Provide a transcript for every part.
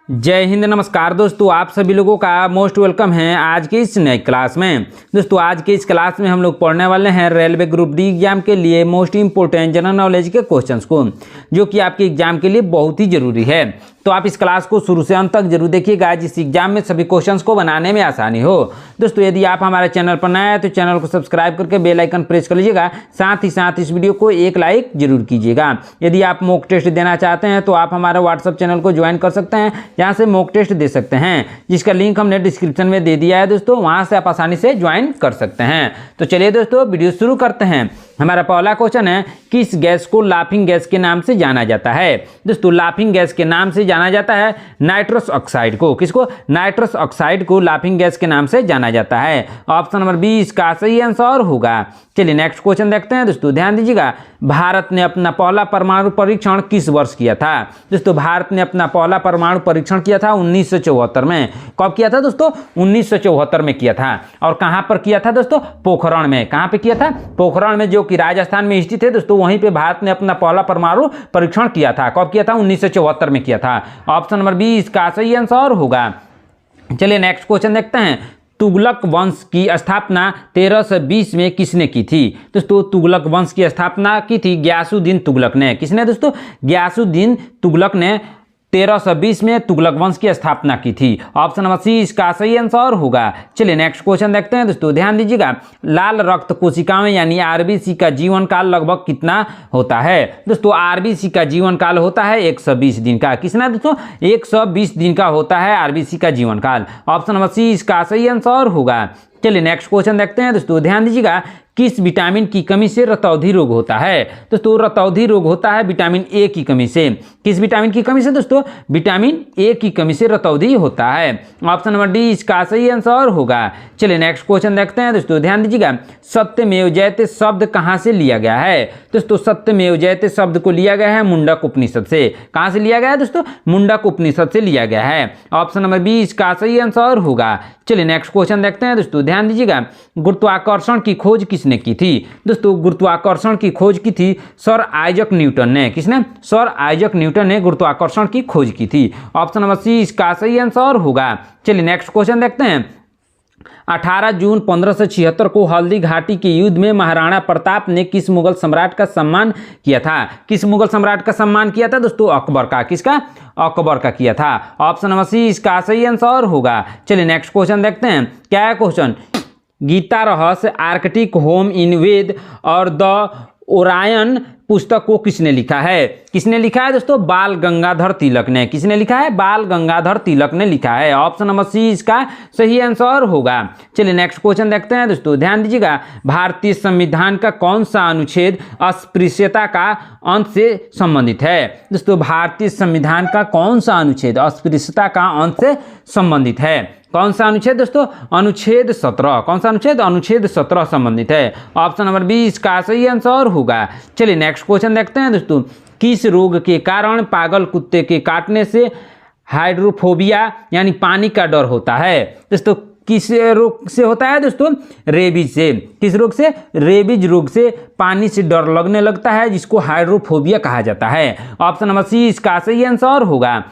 जय हिंद, नमस्कार दोस्तों, आप सभी लोगों का मोस्ट वेलकम है आज के इस नए क्लास में। दोस्तों आज के इस क्लास में हम लोग पढ़ने वाले हैं रेलवे ग्रुप डी एग्जाम के लिए मोस्ट इंपोर्टेंट जनरल नॉलेज के क्वेश्चंस को, जो कि आपके एग्जाम के लिए बहुत ही जरूरी है। तो आप इस क्लास को शुरू से अंत तक जरूर देखिएगा, जिस एग्जाम में सभी क्वेश्चंस को बनाने में आसानी हो। दोस्तों यदि आप हमारे चैनल पर नए हैं तो चैनल को सब्सक्राइब करके बेल आइकन प्रेस कर लीजिएगा, साथ ही साथ इस वीडियो को एक लाइक जरूर कीजिएगा। यदि आप मॉक टेस्ट देना चाहते हैं तो आप हमारे व्हाट्सएप चैनल को ज्वाइन कर सकते हैं, जहाँ से मॉक टेस्ट दे सकते हैं, जिसका लिंक हमने डिस्क्रिप्शन में दे दिया है दोस्तों, वहां से आप आसानी से ज्वाइन कर सकते हैं। तो चलिए दोस्तों वीडियो शुरू करते हैं। हमारा पहला क्वेश्चन है, किस गैस को लाफिंग गैस के नाम से जाना जाता है? दोस्तों लाफिंग गैस के नाम से जाना जाता है नाइट्रस ऑक्साइड को। किसको? नाइट्रस ऑक्साइड को लाफिंग गैस के नाम से जाना जाता है। ऑप्शन नंबर 20 का सही आंसर होगा। चलिए नेक्स्ट क्वेश्चन देखते हैं दोस्तों, ध्यान दीजिएगा। भारत ने अपना पहला परमाणु परीक्षण किस वर्ष किया था? दोस्तों भारत ने अपना पहला परमाणु परीक्षण किया था 1974 में। कब किया था दोस्तों? 1974 में किया था। और कहां पर किया था दोस्तों? पोखरण में। कहां पे किया था? पोखरण में, जो कि राजस्थान में स्थित है दोस्तों। वहीं पे भारत ने अपना पहला परमाणु परीक्षण किया था। कब किया था? 1974 में किया था। ऑप्शन नंबर 20 का सही आंसर होगा। चलिए नेक्स्ट क्वेश्चन देखते हैं। तुगलक वंश की स्थापना 1320 में किसने की थी? दोस्तों तुगलक वंश की स्थापना की थी गयासुद्दीन तुगलक ने। किसने दोस्तों? गयासुद्दीन तुगलक ने 1320 में तुगलक वंश की स्थापना की थी। ऑप्शन नंबर सी इसका सही आंसर होगा। चलिए नेक्स्ट क्वेश्चन देखते हैं दोस्तों, ध्यान दीजिएगा। लाल रक्त कोशिकाएं यानी आरबीसी का जीवन काल लगभग कितना होता है? दोस्तों आरबीसी का जीवन काल होता है 120 दिन का। कितना दोस्तों? 120 दिन का होता है आरबीसी का जीवन काल। ऑप्शन नंबर सी इसका सही आंसर होगा। चलिए नेक्स्ट क्वेश्चन देखते हैं दोस्तों, ध्यान दीजिएगा। किस विटामिन की कमी से रतौंधी रोग होता है? दोस्तों रतौंधी रोग होता है विटामिन ए की कमी से। किस विटामिन की कमी से दोस्तों? विटामिन ए की कमी से रतौंधी होता है। ऑप्शन नंबर डी इसका सही आंसर होगा। चलिए नेक्स्ट क्वेश्चन देखते हैं दोस्तों, ध्यान दीजिएगा। सत्यमेव जयते शब्द कहां से लिया गया है? दोस्तों सत्यमेव जयते शब्द को लिया गया है मुंडक उपनिषद से। कहां से लिया गया है दोस्तों? मुंडक उपनिषद से लिया गया है। ऑप्शन नंबर 20 का सही आंसर होगा। चलिए नेक्स्ट क्वेश्चन देखते हैं दोस्तों, ध्यान दीजिएगा। गुरुत्वाकर्षण की खोज किसने की थी? दोस्तों गुरुत्वाकर्षण की खोज की थी सर आइजक न्यूटन ने। किसने? सर आइजक न्यूटन ने गुरुत्वाकर्षण की खोज की थी। ऑप्शन नंबर सी इसका सही आंसर होगा। चलिए नेक्स्ट क्वेश्चन देखते हैं। 18 जून 1576 को हल्दी घाटी के युद्ध में महाराणा प्रताप ने किस मुगल सम्राट का सम्मान किया था? किस मुगल सम्राट का सम्मान किया था दोस्तों? अकबर का। किसका? अकबर का किया था। ऑप्शन नंबर सी इसका सही आंसर होगा। चलिए नेक्स्ट क्वेश्चन देखते हैं। क्या है क्वेश्चन? गीता रहस्य, आर्कटिक होम इन वेद और द ओरायन पुस्तक को किसने लिखा है? किसने लिखा है दोस्तों? बाल गंगाधर तिलक ने। किसने लिखा है? बाल गंगाधर तिलक ने लिखा है। ऑप्शन नंबर सी इसका सही आंसर होगा। चलिए नेक्स्ट क्वेश्चन देखते हैं दोस्तों, ध्यान दीजिएगा। भारतीय संविधान का कौन सा अनुच्छेद अस्पृश्यता का अंत से संबंधित है? दोस्तों भारतीय संविधान का कौन सा अनुच्छेद अस्पृश्यता का अंत से संबंधित है? कौन सा अनुच्छेद दोस्तों? अनुच्छेद 17। कौन सा अनुच्छेद? अनुच्छेद 17 संबंधित है। ऑप्शन नंबर 20 का सही आंसर होगा। चलिए नेक्स्ट क्वेश्चन देखते हैं दोस्तों। किस रोग के कारण पागल कुत्ते के काटने से हाइड्रोफोबिया यानी पानी का डर होता है? दोस्तों किस रोग से होता है दोस्तों? रेबीज से। किस रोग से? रेबीज रोग से पानी से डर लगने लगता है, जिसको हाइड्रोफोबिया कहा जाता है। ऑप्शन नंबर सी इसका सही आंसर होगा।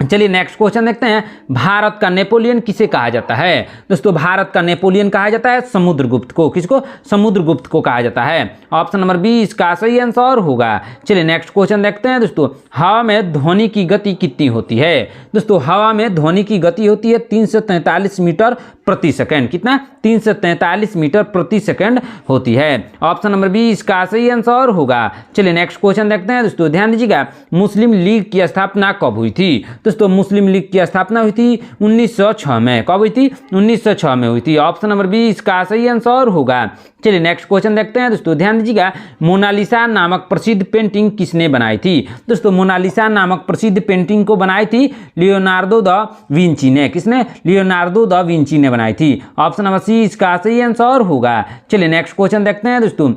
चलिए नेक्स्ट क्वेश्चन देखते हैं। भारत का नेपोलियन किसे कहा जाता है? दोस्तों भारत का नेपोलियन कहा जाता है समुद्रगुप्त को। किसको? समुद्रगुप्त को कहा जाता है। ऑप्शन नंबर 20 का सही आंसर होगा। चलिए नेक्स्ट क्वेश्चन देखते हैं दोस्तों। हवा में ध्वनि की गति कितनी होती है? दोस्तों हवा में ध्वनि की गति होती है 343 मीटर प्रति सेकंड। कितना? 343 मीटर प्रति सेकंड होती है। ऑप्शन नंबर 20 का सही आंसर होगा। चलिए नेक्स्ट क्वेश्चन देखते हैं दोस्तों, ध्यान दीजिएगा। मुस्लिम लीग की स्थापना कब हुई थी? दोस्तों मुस्लिम लीग की स्थापना हुई थी 1906 में। कब हुई थी? 1906 में हुई थी। ऑप्शन नंबर 20 का सही आंसर होगा। चलिए नेक्स्ट क्वेश्चन देखते हैं दोस्तों, ध्यान दीजिएगा। मोनालिसा नामक प्रसिद्ध पेंटिंग किसने बनाई थी? दोस्तों मोनालिसा नामक प्रसिद्ध पेंटिंग को बनाई थी लियोनार्डो द विंची ने। किसने? लियोनार्डो द विंची ने बनाई थी। ऑप्शन नंबर सी इसका सही आंसर होगा। चलिए नेक्स्ट क्वेश्चन देखते हैं दोस्तों।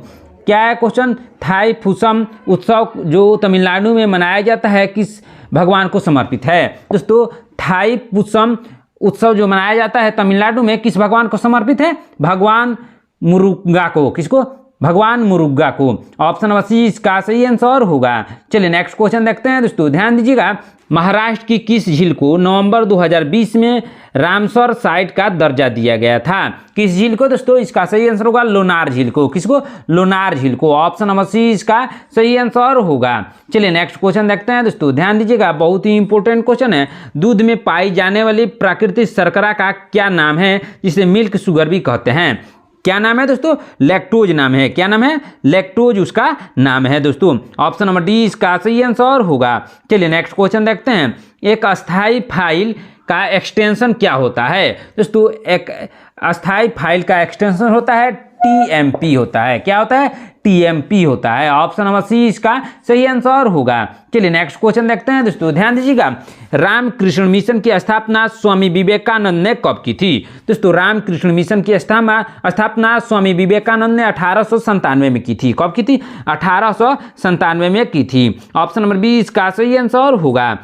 क्या है क्वेश्चन? थाईपुसम उत्सव जो तमिलनाडु में मनाया जाता है किस भगवान को समर्पित है? दोस्तों थाईपुसम उत्सव जो मनाया जाता है तमिलनाडु में किस भगवान को समर्पित है? भगवान मुरुगन को। किसको? भगवान मुरुगन को। ऑप्शन नंबर सी इसका सही आंसर होगा। चलिए नेक्स्ट क्वेश्चन देखते हैं दोस्तों, ध्यान दीजिएगा। महाराष्ट्र की किस झील को नवंबर 2020 में रामसर साइट का दर्जा दिया गया था? किस झील को दोस्तों? इसका सही आंसर होगा लोनार झील को। किसको? लोनार झील को। ऑप्शन नंबर सी इसका सही आंसर होगा। चलिए नेक्स्ट क्वेश्चन देखते हैं दोस्तों, ध्यान दीजिएगा, बहुत ही इंपॉर्टेंट क्वेश्चन है। दूध में पाई जाने वाली प्राकृतिक शर्करा का क्या नाम है, जिसे मिल्क शुगर भी कहते हैं? क्या नाम है दोस्तों? लैक्टोज नाम है। क्या नाम है? लैक्टोज उसका नाम है दोस्तों। ऑप्शन नंबर डी इसका सही आंसर होगा। चलिए नेक्स्ट क्वेश्चन देखते हैं, एक अस्थायी फाइल का एक्सटेंशन क्या होता है? दोस्तों एक अस्थायी फाइल का एक्सटेंशन होता है टीएमपी होता है। क्या होता है? टीएमपी होता है। ऑप्शन नंबर सी इसका सही आंसर होगा। चलिए नेक्स्ट क्वेश्चन देखते हैं दोस्तों, ध्यान दीजिएगा, रामकृष्ण मिशन की स्थापना स्वामी विवेकानंद ने कब की थी? दोस्तों रामकृष्ण मिशन की स्थापना स्वामी विवेकानंद ने 1897 में की थी। कब की थी? 1897 में की थी। ऑप्शन नंबर बी इसका सही आंसर होगा।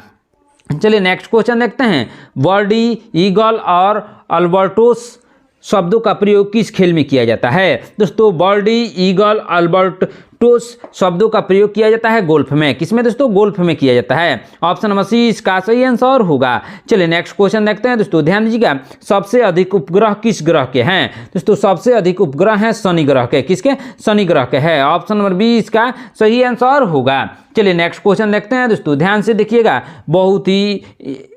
चलिए नेक्स्ट क्वेश्चन देखते हैं, बर्डी, ईगल और अल्बर्टोस शब्दों का प्रयोग किस खेल में किया जाता है? दोस्तों बर्डी, ईगल, अल्बर्टोस शब्दों का प्रयोग किया जाता है गोल्फ में। किसमें दोस्तों? गोल्फ में किया जाता है। ऑप्शन नंबर सी इसका सही आंसर होगा। चलिए नेक्स्ट क्वेश्चन देखते हैं दोस्तों, ध्यान दीजिएगा, सबसे अधिक उपग्रह किस ग्रह के हैं? दोस्तों सबसे अधिक उपग्रह हैं शनि ग्रह के। किसके? शनि ग्रह के है। ऑप्शन नंबर बी इसका सही आंसर होगा। चलिए नेक्स्ट क्वेश्चन देखते हैं दोस्तों, ध्यान से देखिएगा, बहुत ही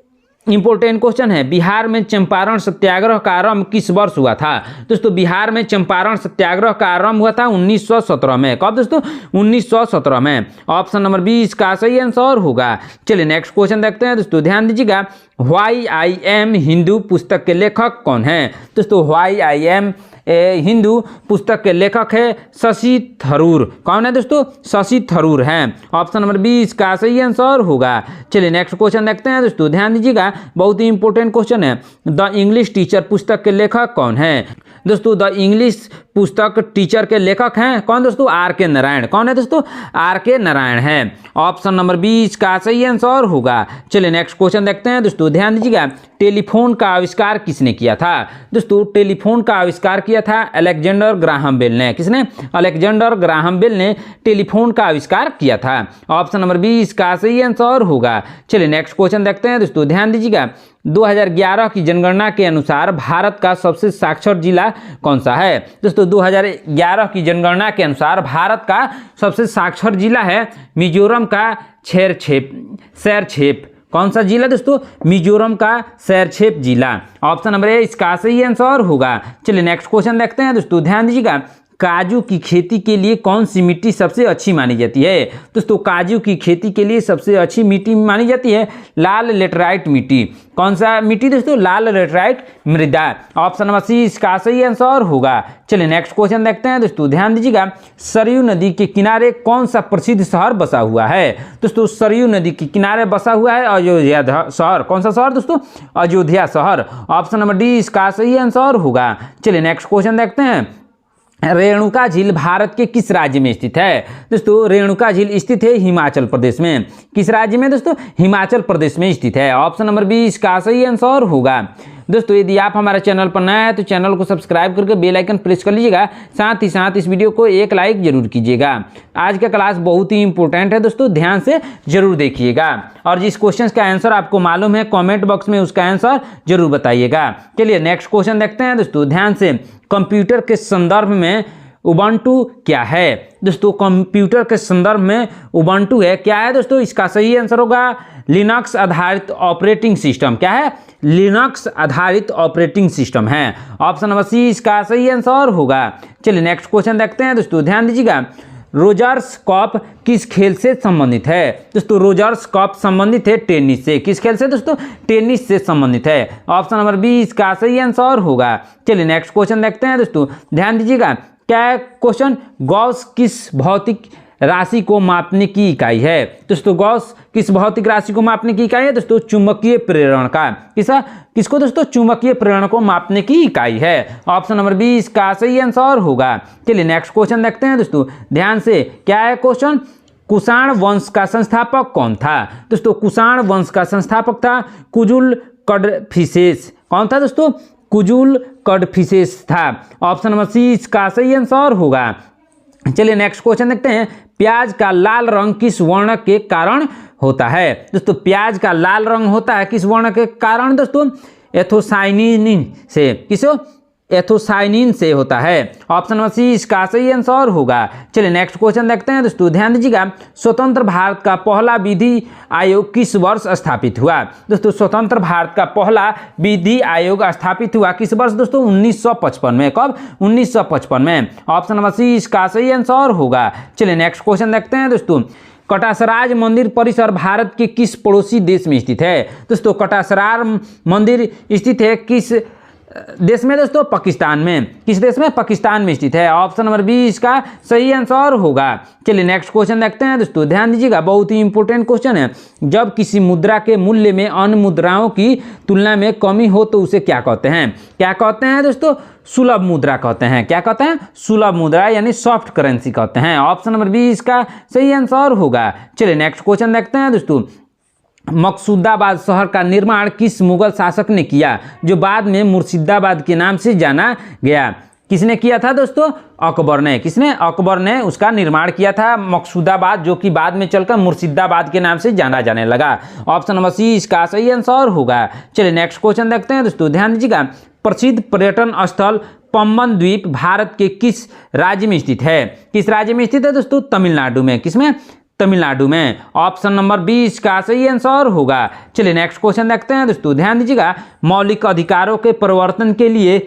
इंपॉर्टेंट क्वेश्चन है, बिहार में चंपारण सत्याग्रह का आरंभ किस वर्ष हुआ था? दोस्तों बिहार में चंपारण सत्याग्रह का आरंभ हुआ था 1917 में। कब दोस्तों? 1917 में। ऑप्शन नंबर बी इसका सही आंसर होगा। चलिए नेक्स्ट क्वेश्चन देखते हैं दोस्तों, ध्यान दीजिएगा, व्हाई आई एम हिंदू पुस्तक के लेखक कौन है? दोस्तों व्हाई आई एम हिंदू पुस्तक के लेखक है शशि थरूर। कौन है दोस्तों? शशि थरूर हैं। ऑप्शन नंबर बी इसका सही आंसर होगा। चलिए नेक्स्ट क्वेश्चन देखते हैं दोस्तों, ध्यान दीजिएगा, बहुत ही इंपॉर्टेंट क्वेश्चन है, द इंग्लिश टीचर पुस्तक के लेखक कौन है? दोस्तों द इंग्लिश पुस्तक टीचर के लेखक हैं कौन दोस्तों? आर के नारायण। कौन है दोस्तों? आर के नारायण हैं। ऑप्शन नंबर बी इसका सही आंसर होगा। चलिए नेक्स्ट क्वेश्चन देखते हैं दोस्तों, ध्यान दीजिएगा, टेलीफोन का आविष्कार किसने किया था? दोस्तों टेलीफोन का आविष्कार किया था अलेक्जेंडर ग्राहम बेल ने। किसने? अलेक्जेंडर ग्राहम बेल ने टेलीफोन का आविष्कार किया था। ऑप्शन नंबर बी इसका सही आंसर होगा। चलिए नेक्स्ट क्वेश्चन देखते हैं दोस्तों, ध्यान दीजिएगा, 2011 की जनगणना के अनुसार भारत का सबसे साक्षर जिला कौन सा है? दोस्तों 2011 की जनगणना के अनुसार भारत का सबसे साक्षर जिला है मिजोरम का शेरछेप। कौन सा जिला दोस्तों? मिजोरम का शेरछेप जिला। ऑप्शन नंबर ए इसका सही आंसर होगा। चलिए नेक्स्ट क्वेश्चन देखते हैं दोस्तों, ध्यान दीजिएगा, काजू की खेती के लिए कौन सी मिट्टी सबसे अच्छी मानी जाती है? दोस्तों काजू की खेती के लिए सबसे अच्छी मिट्टी मानी जाती है लाल लेटराइट मिट्टी। कौन सा मिट्टी दोस्तों? लाल लेटराइट मृदा। ऑप्शन नंबर सी इसका सही आंसर होगा। चलिए नेक्स्ट क्वेश्चन देखते हैं दोस्तों, ध्यान दीजिएगा, सरयू नदी के किनारे कौन सा प्रसिद्ध शहर बसा हुआ है? दोस्तों सरयू नदी के किनारे बसा हुआ है अयोध्या शहर। कौन सा शहर दोस्तों? अयोध्या शहर। ऑप्शन नंबर डी इसका सही आंसर होगा। चलिए नेक्स्ट क्वेश्चन देखते हैं, रेणुका झील भारत के किस राज्य में स्थित है? दोस्तों रेणुका झील स्थित है हिमाचल प्रदेश में। किस राज्य में दोस्तों? हिमाचल प्रदेश में स्थित है। ऑप्शन नंबर बी इसका सही आंसर होगा। दोस्तों यदि आप हमारे चैनल पर नए हैं तो चैनल को सब्सक्राइब करके बेल आइकन प्रेस कर लीजिएगा, साथ ही साथ इस वीडियो को एक लाइक जरूर कीजिएगा। आज का क्लास बहुत ही इंपॉर्टेंट है दोस्तों, ध्यान से जरूर देखिएगा, और जिस क्वेश्चन का आंसर आपको मालूम है कमेंट बॉक्स में उसका आंसर जरूर बताइएगा। चलिए नेक्स्ट क्वेश्चन देखते हैं दोस्तों, ध्यान से, कंप्यूटर के संदर्भ में उबंटू क्या है? दोस्तों कंप्यूटर के संदर्भ में उबंटू है, क्या है दोस्तों? इसका सही आंसर होगा लिनक्स आधारित ऑपरेटिंग सिस्टम। क्या है? लिनक्स आधारित ऑपरेटिंग सिस्टम है। ऑप्शन नंबर सी इसका सही आंसर होगा। चलिए नेक्स्ट क्वेश्चन देखते हैं दोस्तों, ध्यान दीजिएगा, रोजर्स कप किस खेल से संबंधित है? दोस्तों रोजर्स कप संबंधित है टेनिस से। किस खेल से दोस्तों? टेनिस से संबंधित है। ऑप्शन नंबर बी इसका सही आंसर होगा। चलिए नेक्स्ट क्वेश्चन देखते हैं दोस्तों, ध्यान दीजिएगा, क्या क्वेश्चन, गॉस किस भौतिक राशि को मापने की इकाई है? दोस्तों गॉस किस भौतिक राशि को मापने की इकाई है? दोस्तों चुंबकीय प्रेरण का। किसको दोस्तों? चुंबकीय प्रेरण को मापने की इकाई है। ऑप्शन नंबर बी इसका सही आंसर होगा। चलिए नेक्स्ट क्वेश्चन देखते हैं दोस्तों, ध्यान से, क्या है क्वेश्चन, कुषाण वंश का संस्थापक कौन था? दोस्तों कुषाण वंश का संस्थापक था कुजुल कडफिसेस। कौन था दोस्तों? कुजुल कडफिसेस था। ऑप्शन नंबर सी इसका सही आंसर होगा। चलिए नेक्स्ट क्वेश्चन देखते हैं, प्याज का लाल रंग किस वर्ण के कारण होता है। दोस्तों प्याज का लाल रंग होता है किस वर्ण के कारण दोस्तों? एथोसाइनिन से। किसो? एथोसाइनिन से होता है। ऑप्शन नंबर सी इसका सही आंसर होगा। चलिए नेक्स्ट क्वेश्चन देखते हैं दोस्तों, ध्यान दीजिएगा। स्वतंत्र भारत का पहला विधि आयोग किस वर्ष स्थापित हुआ? दोस्तों स्वतंत्र भारत का पहला विधि आयोग स्थापित हुआ किस वर्ष दोस्तों? 1955 में। कब? 1955 में। ऑप्शन नंबर सी इसका सही आंसर होगा। चलिए नेक्स्ट क्वेश्चन देखते हैं दोस्तों, कटासराज मंदिर परिसर भारत के किस पड़ोसी देश में स्थित है? दोस्तों कटासराज मंदिर स्थित है किस देश में दोस्तों? पाकिस्तान में। किस देश में? पाकिस्तान में स्थित है। ऑप्शन नंबर बी इसका सही आंसर होगा। चलिए नेक्स्ट क्वेश्चन देखते हैं दोस्तों, ध्यान दीजिएगा, बहुत ही इंपॉर्टेंट क्वेश्चन है। जब किसी मुद्रा के मूल्य में अन्य मुद्राओं की तुलना में कमी हो तो उसे क्या कहते हैं? क्या कहते हैं दोस्तों? सुलभ मुद्रा कहते हैं। क्या कहते हैं? सुलभ मुद्रा यानी सॉफ्ट करेंसी कहते हैं। ऑप्शन नंबर बी इसका सही आंसर होगा। चलिए नेक्स्ट क्वेश्चन देखते हैं दोस्तों, मकसूदाबाद शहर का निर्माण किस मुगल शासक ने किया जो बाद में मुर्शिदाबाद के नाम से जाना गया? किसने किया था दोस्तों? अकबर ने। किसने? अकबर ने उसका निर्माण किया था मकसूदाबाद, जो कि बाद में चलकर मुर्शिदाबाद के नाम से जाना जाने लगा। ऑप्शन नंबर सी इसका सही आंसर होगा। चलिए नेक्स्ट क्वेश्चन देखते हैं दोस्तों, ध्यान दीजिएगा। प्रसिद्ध पर्यटन स्थल पम्बन द्वीप भारत के किस राज्य में स्थित है? किस राज्य में स्थित है दोस्तों? तमिलनाडु में। किसमें? तमिलनाडु में। ऑप्शन नंबर 20 का सही आंसर होगा। चलिए नेक्स्ट क्वेश्चन देखते हैं दोस्तों, ध्यान दीजिएगा। मौलिक अधिकारों के परिवर्तन के लिए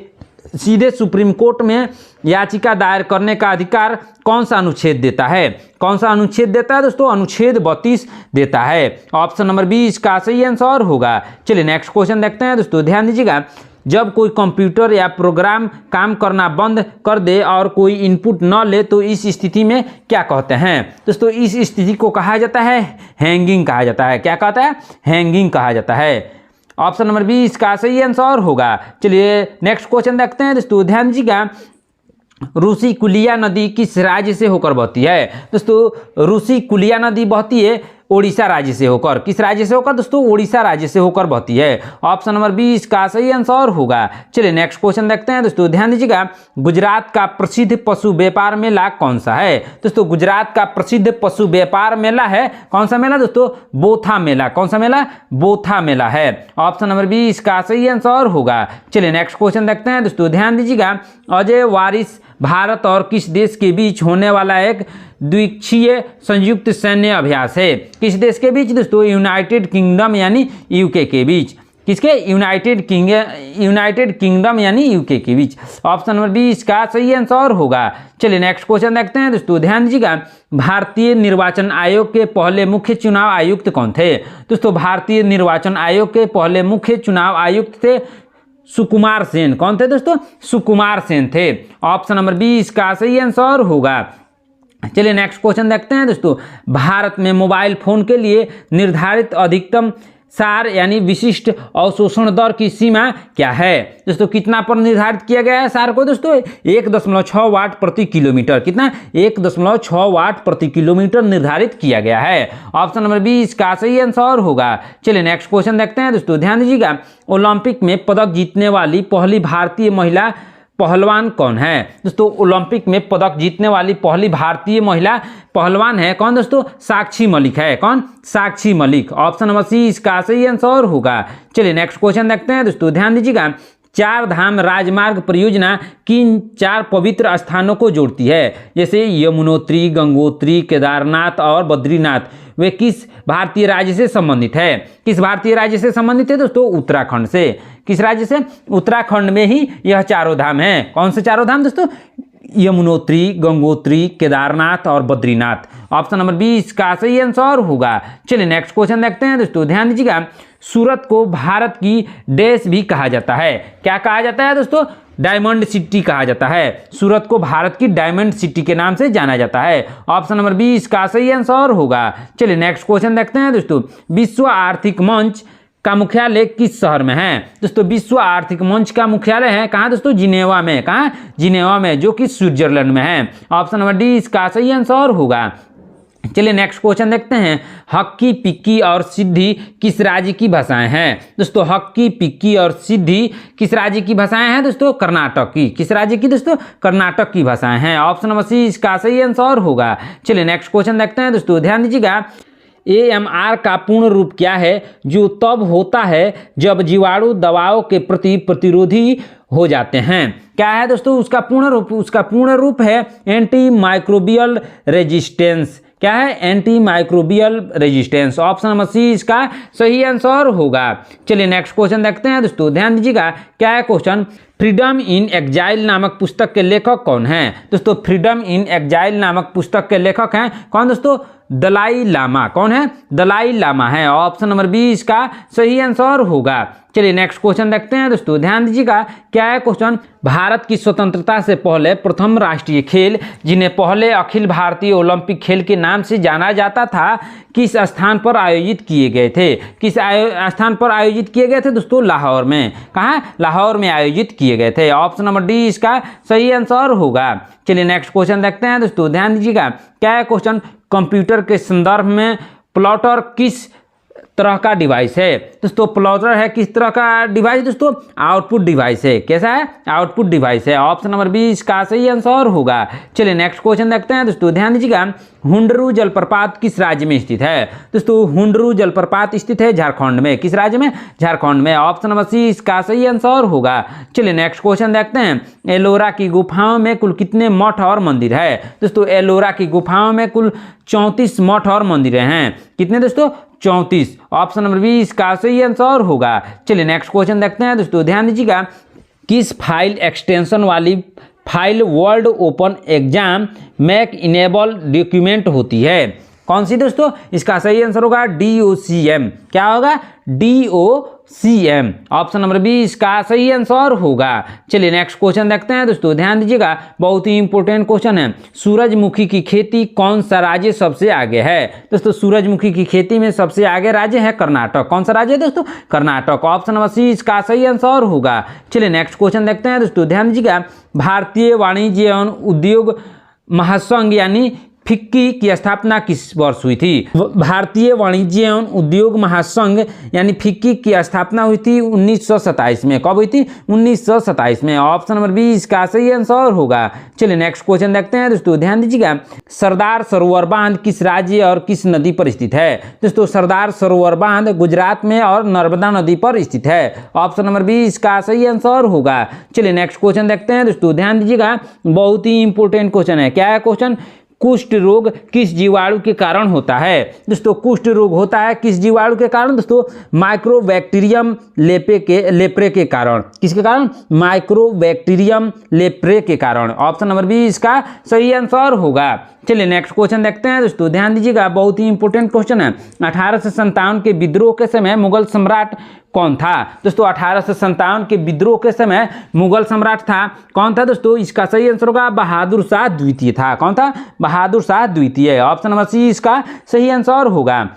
सीधे सुप्रीम कोर्ट में याचिका दायर करने का अधिकार कौन सा अनुच्छेद देता है? कौन सा अनुच्छेद देता है दोस्तों? अनुच्छेद 32 देता है। ऑप्शन नंबर 20 का सही आंसर होगा। चलिए नेक्स्ट क्वेश्चन देखते हैं दोस्तों, ध्यान दीजिएगा। जब कोई कंप्यूटर या प्रोग्राम काम करना बंद कर दे और कोई इनपुट न ले तो इस स्थिति में क्या कहते हैं? दोस्तों इस स्थिति को कहा जाता है हैंगिंग कहा जाता है। क्या कहता है? हैंगिंग कहा जाता है। ऑप्शन नंबर 20 का सही आंसर होगा। चलिए नेक्स्ट क्वेश्चन देखते हैं दोस्तों, ध्यान दीजिएगा। रूसी कुलिया नदी किस राज्य से होकर बहती है? दोस्तों रूसी कुलिया नदी बहती है ओडिशा राज्य से होकर। किस राज्य से होकर दोस्तों? ओडिशा राज्य से होकर बहती है। ऑप्शन नंबर 20 का सही आंसर होगा। चलिए नेक्स्ट क्वेश्चन देखते हैं दोस्तों, ध्यान दीजिएगा। गुजरात का प्रसिद्ध पशु व्यापार मेला कौन सा है? दोस्तों गुजरात का प्रसिद्ध पशु व्यापार मेला है कौन सा मेला दोस्तों? बोथा मेला। कौन सा मेला? बोथा मेला है। ऑप्शन नंबर 20 का सही आंसर होगा। चलिए नेक्स्ट क्वेश्चन देखते हैं दोस्तों, ध्यान दीजिएगा। अजय वारिस भारत और किस देश के बीच होने वाला एक द्विपक्षीय संयुक्त सैन्य अभ्यास है? किस देश के बीच दोस्तों? यूनाइटेड किंगडम यानी यूके के बीच। किसके? यूनाइटेड किंगडम यानी यूके के बीच। ऑप्शन नंबर 20 का सही आंसर होगा। चलिए नेक्स्ट क्वेश्चन देखते हैं दोस्तों, ध्यान दीजिएगा। भारतीय निर्वाचन आयोग के पहले मुख्य चुनाव आयुक्त कौन थे? दोस्तों भारतीय निर्वाचन आयोग के पहले मुख्य चुनाव आयुक्त थे सुकुमार सेन। कौन थे दोस्तों? सुकुमार सेन थे। ऑप्शन नंबर 20 का सही आंसर होगा। चलिए नेक्स्ट क्वेश्चन देखते हैं दोस्तों। भारत में मोबाइल फोन के लिए निर्धारित अधिकतम सार यानी विशिष्ट अवशोषण दर की सीमा क्या है? दोस्तों कितना पर निर्धारित किया गया है सार को दोस्तों? 1.6 वाट प्रति किलोमीटर। कितना? 1.6 वाट प्रति किलोमीटर निर्धारित किया गया है। ऑप्शन नंबर 20 का सही आंसर होगा। चलिए नेक्स्ट क्वेश्चन देखते हैं दोस्तों, ध्यान दीजिएगा। ओलंपिक में पदक जीतने वाली पहली भारतीय महिला पहलवान कौन है? दोस्तों ओलंपिक में पदक जीतने वाली पहली भारतीय महिला पहलवान है कौन दोस्तों? साक्षी मलिक है। कौन? Sakshi Malik. Option number C इसका सही आंसर होगा। चलिए नेक्स्ट क्वेश्चन देखते हैं दोस्तों, ध्यान दीजिएगा। चार धाम राजमार्ग परियोजना किन 4 पवित्र स्थानों को जोड़ती है? जैसे यमुनोत्री, गंगोत्री, केदारनाथ और बद्रीनाथ। वे किस भारतीय राज्य से संबंधित है? किस भारतीय राज्य से संबंधित है दोस्तों? उत्तराखंड से। किस राज्य से? उत्तराखंड में ही यह चारों धाम है। कौन से चारों धाम दोस्तों? यमुनोत्री, गंगोत्री, केदारनाथ और बद्रीनाथ। ऑप्शन नंबर 20 का सही आंसर होगा। चलिए नेक्स्ट क्वेश्चन देखते हैं दोस्तों, ध्यान दीजिएगा। सूरत को भारत की डैश भी कहा जाता है। क्या कहा जाता है दोस्तों? डायमंड सिटी कहा जाता है। सूरत को भारत की डायमंड सिटी के नाम से जाना जाता है। ऑप्शन नंबर 20 का सही आंसर होगा। चलिए नेक्स्ट क्वेश्चन देखते हैं दोस्तों। विश्व आर्थिक मंच का मुख्यालय किस शहर में है? दोस्तों विश्व आर्थिक मंच का मुख्यालय है कहाँ दोस्तों? जिनेवा में। कहाँ? जिनेवा में, जो कि स्विट्जरलैंड में है। ऑप्शन नंबर 20 का सही आंसर होगा। चलिए नेक्स्ट क्वेश्चन देखते हैं। हक्की, पिक्की और सिद्धि किस राज्य की भाषाएं हैं? दोस्तों हक्की, पिक्की और सिद्धि किस राज्य की भाषाएं हैं दोस्तों? कर्नाटक की। किस राज्य की दोस्तों? कर्नाटक की भाषाएं हैं। ऑप्शन नंबर सी इसका सही आंसर होगा। चलिए नेक्स्ट क्वेश्चन देखते हैं दोस्तों, ध्यान दीजिएगा। AMR का पूर्ण रूप क्या है, जो तब होता है जब जीवाणु दवाओं के प्रति प्रतिरोधी हो जाते हैं। क्या है दोस्तों उसका पूर्ण रूप है एंटी माइक्रोबियल रेजिस्टेंस। क्या है, anti microbial resistance. Option number C इसका सही आंसर होगा। चलिए नेक्स्ट क्वेश्चन देखते हैं दोस्तों, ध्यान दीजिएगा। क्या है क्वेश्चन, फ्रीडम इन एग्जाइल नामक पुस्तक के लेखक कौन है। दोस्तों फ्रीडम इन एग्जाइल नामक पुस्तक के लेखक हैं कौन दोस्तों, दलाई लामा। कौन है, दलाई लामा है। ऑप्शन नंबर बी इसका सही आंसर होगा। चलिए नेक्स्ट क्वेश्चन देखते हैं दोस्तों, ध्यान दीजिएगा। क्या है क्वेश्चन, भारत की स्वतंत्रता से पहले प्रथम राष्ट्रीय खेल जिन्हें पहले अखिल भारतीय ओलंपिक खेल के नाम से जाना जाता था, किस स्थान पर आयोजित किए गए थे। किस स्थान पर आयोजित किए गए थे दोस्तों, लाहौर में। कहाँ, लाहौर में आयोजित किए गए थे। ऑप्शन नंबर डी इसका सही आंसर होगा। चलिए नेक्स्ट क्वेश्चन देखते हैं दोस्तों, ध्यान दीजिएगा। क्या है क्वेश्चन, कंप्यूटर के संदर्भ में प्लॉटर किस तरह का डिवाइस है। दोस्तों प्लॉटर है किस तरह का डिवाइस दोस्तों, आउटपुट डिवाइस है। कैसा है, आउटपुट डिवाइस है। ऑप्शन नंबर बी इसका सही आंसर होगा। चलिए नेक्स्ट क्वेश्चन देखते हैं दोस्तों, ध्यान दीजिएगा। हुंडरू जलप्रपात किस राज्य में स्थित है। दोस्तों हुंडरू जलप्रपात स्थित है झारखंड में। किस राज्य में, झारखंड में। ऑप्शन नंबर सी इसका सही आंसर होगा। चलिए नेक्स्ट क्वेश्चन देखते हैं। एलोरा की गुफाओं में कुल कितने मठ और मंदिर है। दोस्तों एलोरा की गुफाओं में कुल 34 मठ और मंदिर हैं। कितने दोस्तों, 34। ऑप्शन नंबर बी इसका सही आंसर होगा। चलिए नेक्स्ट क्वेश्चन देखते हैं दोस्तों, ध्यान दीजिएगा। किस फाइल एक्सटेंशन वाली file Word open exam mac enable document होती है। कौन सी दोस्तों, इसका सही आंसर होगा DOCM। क्या होगा, DOCM। ऑप्शन नंबर बी इसका सही आंसर होगा। चलिए नेक्स्ट क्वेश्चन देखते हैं दोस्तों, ध्यान दीजिएगा। बहुत ही इंपॉर्टेंट क्वेश्चन है। सूरजमुखी की खेती कौन सा राज्य सबसे आगे है। दोस्तों सूरजमुखी की खेती में सबसे आगे राज्य है कर्नाटक। कौन सा राज्य है दोस्तों, कर्नाटक। ऑप्शन नंबर सी इसका सही आंसर होगा। चलिए नेक्स्ट क्वेश्चन देखते हैं दोस्तों, ध्यान दीजिएगा। भारतीय वाणिज्य एवं उद्योग महासंघ यानी फिक्की की स्थापना किस वर्ष हुई थी। भारतीय वाणिज्य एवं उद्योग महासंघ यानी फिक्की की स्थापना हुई थी 1927 में। कब हुई थी, 1927 में। ऑप्शन नंबर बी इसका सही आंसर होगा। चलिए नेक्स्ट क्वेश्चन देखते हैं दोस्तों, ध्यान दीजिएगा। सरदार सरोवर बांध किस राज्य और किस नदी पर स्थित है। दोस्तों सरदार सरोवर बांध गुजरात में और नर्मदा नदी पर स्थित है। ऑप्शन नंबर बी इसका सही आंसर होगा। चलिए नेक्स्ट क्वेश्चन देखते हैं दोस्तों, ध्यान दीजिएगा। बहुत ही इंपॉर्टेंट क्वेश्चन है। क्या है क्वेश्चन, कुष्ठ रोग किस जीवाणु के कारण होता है। दोस्तों कुष्ठ रोग होता है किस जीवाणु के कारण दोस्तों, माइक्रोबैक्टीरियम लेप्रे के कारण। किसके कारण, माइक्रोबैक्टीरियम लेप्रे के कारण। ऑप्शन नंबर बी इसका सही आंसर होगा। चलिए नेक्स्ट क्वेश्चन देखते हैं दोस्तों, ध्यान दीजिएगा। बहुत ही इंपॉर्टेंट क्वेश्चन है। 1857 के विद्रोह के समय मुगल सम्राट कौन था। दोस्तों 1857 के विद्रोह के समय मुगल सम्राट था कौन था दोस्तों, इसका सही आंसर होगा बहादुर शाह द्वितीय था। कौन था, बहादुर शाह द्वितीय। ऑप्शन नंबर सी इसका सही आंसर होगा।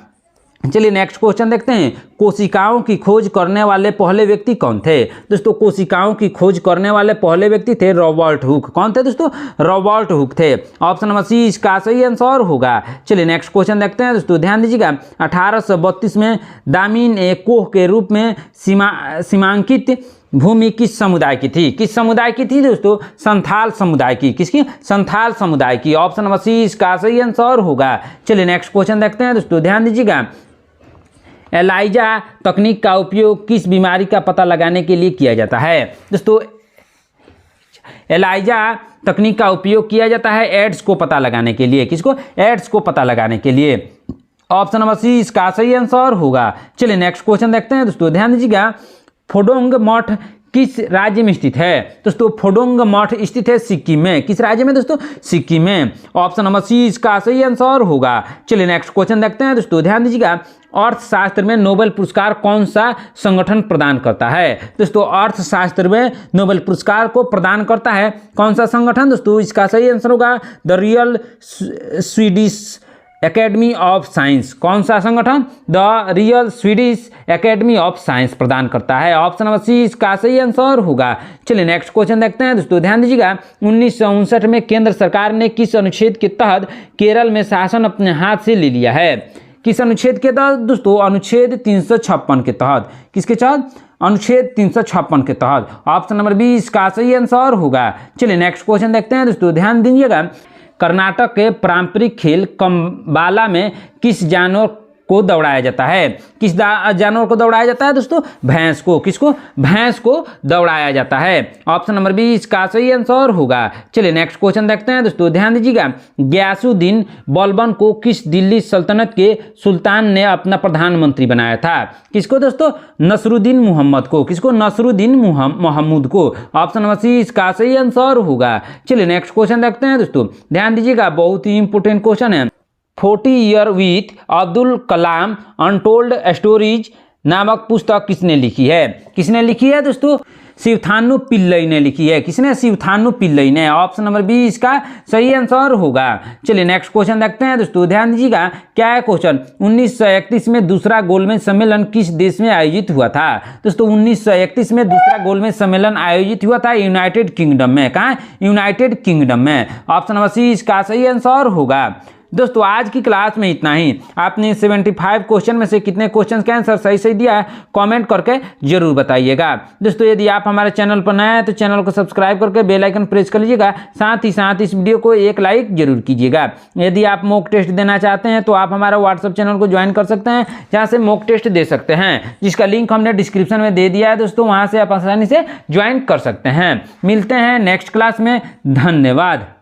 चलिए नेक्स्ट क्वेश्चन देखते हैं। कोशिकाओं की खोज करने वाले पहले व्यक्ति कौन थे। दोस्तों कोशिकाओं की खोज करने वाले पहले व्यक्ति थे रॉबर्ट हुक। कौन थे दोस्तों, रॉबर्ट हुक थे। ऑप्शन नंबर सी इसका सही आंसर होगा। चलिए नेक्स्ट क्वेश्चन देखते हैं दोस्तों, ध्यान दीजिएगा। 1832 में दामिन ए कोह के रूप में सीमांकित भूमि किस समुदाय की थी। किस समुदाय की थी दोस्तों, संथाल समुदाय की। किसकी, संथाल समुदाय की। ऑप्शन नंबर सी इसका सही आंसर होगा। चलिए नेक्स्ट क्वेश्चन देखते हैं दोस्तों, ध्यान दीजिएगा। एलाइजा तकनीक का उपयोग किस बीमारी का पता लगाने के लिए किया जाता है। दोस्तों एलाइजा तकनीक का उपयोग किया जाता है एड्स को पता लगाने के लिए। किसको, एड्स को पता लगाने के लिए। ऑप्शन नंबर सी इसका सही आंसर होगा। चलिए नेक्स्ट क्वेश्चन देखते हैं दोस्तों, ध्यान दीजिएगा। फोडोंग मठ किस राज्य में स्थित है। दोस्तों फोडोंग मठ स्थित है सिक्किम में। किस राज्य में दोस्तों, सिक्किम में। ऑप्शन नंबर सी इसका सही आंसर होगा। चलिए नेक्स्ट क्वेश्चन देखते हैं दोस्तों, ध्यान दीजिएगा। अर्थशास्त्र में नोबेल पुरस्कार कौन सा संगठन प्रदान करता है। दोस्तों अर्थशास्त्र में नोबेल पुरस्कार को प्रदान करता है कौन सा संगठन दोस्तों, इसका सही आंसर होगा the real Swedish academy of science. कौन सा संगठन, the real Swedish academy of science प्रदान करता है। ऑप्शन नंबर सी इसका सही आंसर होगा। चलिए नेक्स्ट क्वेश्चन देखते हैं दोस्तों, ध्यान दीजिएगा। 1959 में केंद्र सरकार ने किस अनुच्छेद के तहत केरल में शासन अपने हाथ से ले लिया है। किस अनुच्छेद के तहत दोस्तों, अनुच्छेद 356 के तहत। किसके तहत, अनुच्छेद 356 के तहत। ऑप्शन नंबर बी इसका सही आंसर होगा। चलिए नेक्स्ट क्वेश्चन देखते हैं दोस्तों, ध्यान दीजिएगा। कर्नाटक के पारंपरिक खेल कंबाला में किस जानवर को दौड़ाया जाता है? किस जानवर को दौड़ाया जाता है दोस्तों? भैंस को। किसको? भैंस को दौड़ाया जाता है। ऑप्शन नंबर 20 इसका सही आंसर होगा। चलिए नेक्स्ट क्वेश्चन देखते हैं दोस्तों, ध्यान दीजिएगा। गयासुद्दीन बलबन को किस दिल्ली सल्तनत के सुल्तान ने अपना प्रधानमंत्री बनाया था? किसको दोस्तों? नसरुद्दीन मोहम्मद को। किसको? नसरुद्दीन मोहम्मद को। ऑप्शन नंबर सी इसका सही आंसर होगा। चलिए नेक्स्ट क्वेश्चन देखते हैं दोस्तों, ध्यान दीजिएगा, बहुत ही इंपोर्टेंट क्वेश्चन है। 40 year with Abdul Kalam untold stories नामक पुस्तक किसने लिखी है? किसने लिखी है दोस्तों? शिवथानु पिल्लई ने लिखी है। किसने? शिवथानु पिल्लई ने। ऑप्शन नंबर 20 इसका सही आंसर होगा। चलिए नेक्स्ट क्वेश्चन देखते हैं दोस्तों, ध्यान दीजिएगा। क्या है क्वेश्चन? 1931 में दूसरा गोलमेज सम्मेलन किस देश में आयोजित हुआ था? दोस्तों 1931 में दूसरा गोलमेज सम्मेलन आयोजित हुआ था यूनाइटेड किंगडम में। कहाँ? यूनाइटेड किंगडम में। ऑप्शन नंबर सी इसका सही आंसर होगा। दोस्तों आज की क्लास में इतना ही। आपने 75 क्वेश्चन में से कितने क्वेश्चन का आंसर सही दिया है कमेंट करके जरूर बताइएगा। दोस्तों यदि आप हमारे चैनल पर नए हैं तो चैनल को सब्सक्राइब करके बेल आइकन प्रेस कर लीजिएगा। साथ ही साथ इस वीडियो को एक लाइक जरूर कीजिएगा। यदि आप मॉक टेस्ट देना चाहते हैं तो आप हमारा व्हाट्सएप चैनल को ज्वाइन कर सकते हैं, जहाँ से मॉक टेस्ट दे सकते हैं, जिसका लिंक हमने डिस्क्रिप्शन में दे दिया है दोस्तों। वहाँ से आप आसानी से ज्वाइन कर सकते हैं। मिलते हैं नेक्स्ट क्लास में। धन्यवाद।